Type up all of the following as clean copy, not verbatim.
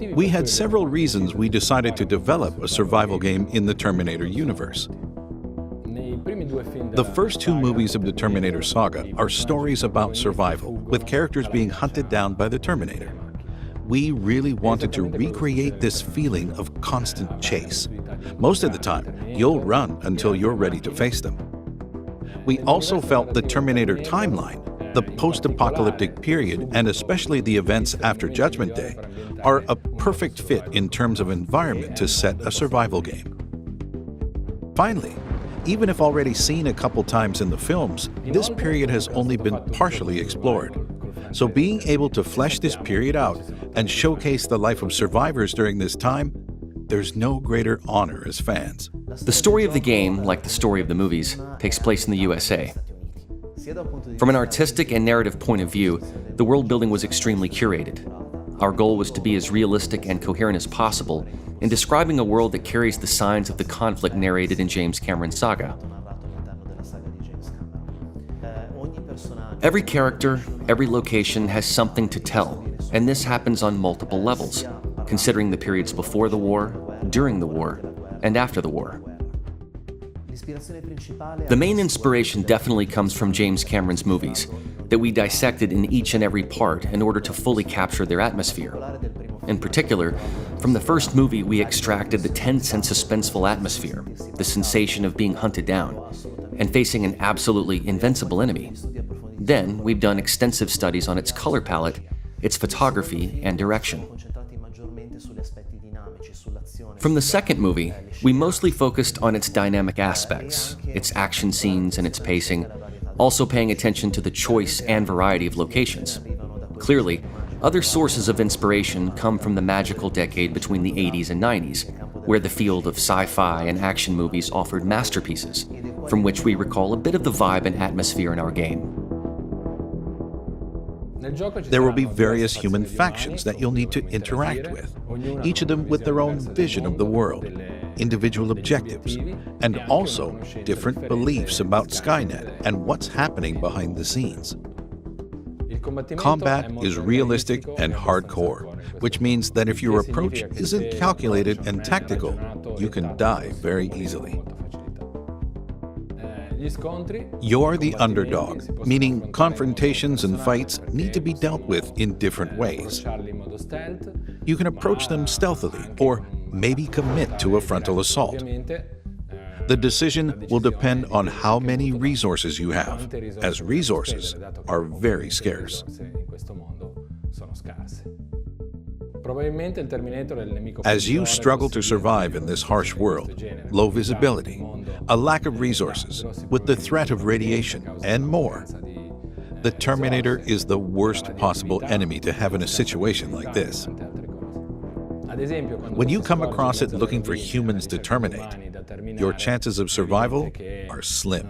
We had several reasons we decided to develop a survival game in the Terminator universe. The first two movies of the Terminator saga are stories about survival, with characters being hunted down by the Terminator. We really wanted to recreate this feeling of constant chase. Most of the time, you'll run until you're ready to face them. We also felt the Terminator timeline, the post-apocalyptic period, and especially the events after Judgment Day, are a perfect fit in terms of environment to set a survival game. Finally, even if already seen a couple times in the films, this period has only been partially explored. So being able to flesh this period out and showcase the life of survivors during this time, there's no greater honor as fans. The story of the game, like the story of the movies, takes place in the USA. From an artistic and narrative point of view, the world building was extremely curated. Our goal was to be as realistic and coherent as possible in describing a world that carries the signs of the conflict narrated in James Cameron's saga. Every character, every location has something to tell, and this happens on multiple levels, considering the periods before the war, during the war, and after the war. The main inspiration definitely comes from James Cameron's movies, that we dissected in each and every part in order to fully capture their atmosphere. In particular, from the first movie we extracted the tense and suspenseful atmosphere, the sensation of being hunted down, and facing an absolutely invincible enemy. Then, we've done extensive studies on its color palette, its photography, and direction. From the second movie, we mostly focused on its dynamic aspects, its action scenes and its pacing, also paying attention to the choice and variety of locations. Clearly, other sources of inspiration come from the magical decade between the 80s and 90s, where the field of sci-fi and action movies offered masterpieces, from which we recall a bit of the vibe and atmosphere in our game. There will be various human factions that you'll need to interact with, each of them with their own vision of the world, individual objectives, and also different beliefs about Skynet and what's happening behind the scenes. Combat is realistic and hardcore, which means that if your approach isn't calculated and tactical, you can die very easily. You're the underdog, meaning confrontations and fights need to be dealt with in different ways. You can approach them stealthily or maybe commit to a frontal assault. The decision will depend on how many resources you have, as resources are very scarce. As you struggle to survive in this harsh world, low visibility, a lack of resources, with the threat of radiation, and more, the Terminator is the worst possible enemy to have in a situation like this. When you come across it looking for humans to terminate, your chances of survival are slim.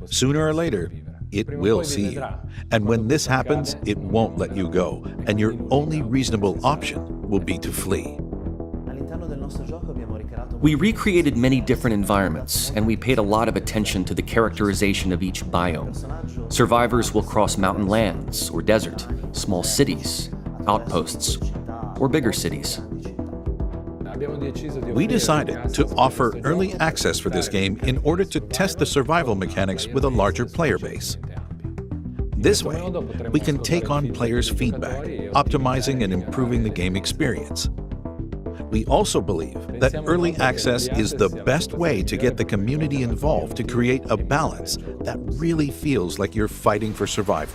Sooner or later, it will see you. And when this happens, it won't let you go, and your only reasonable option will be to flee. We recreated many different environments, and we paid a lot of attention to the characterization of each biome. Survivors will cross mountain lands or desert, small cities, outposts, or bigger cities. We decided to offer early access for this game in order to test the survival mechanics with a larger player base. This way, we can take on players' feedback, optimizing and improving the game experience. We also believe that early access is the best way to get the community involved to create a balance that really feels like you're fighting for survival.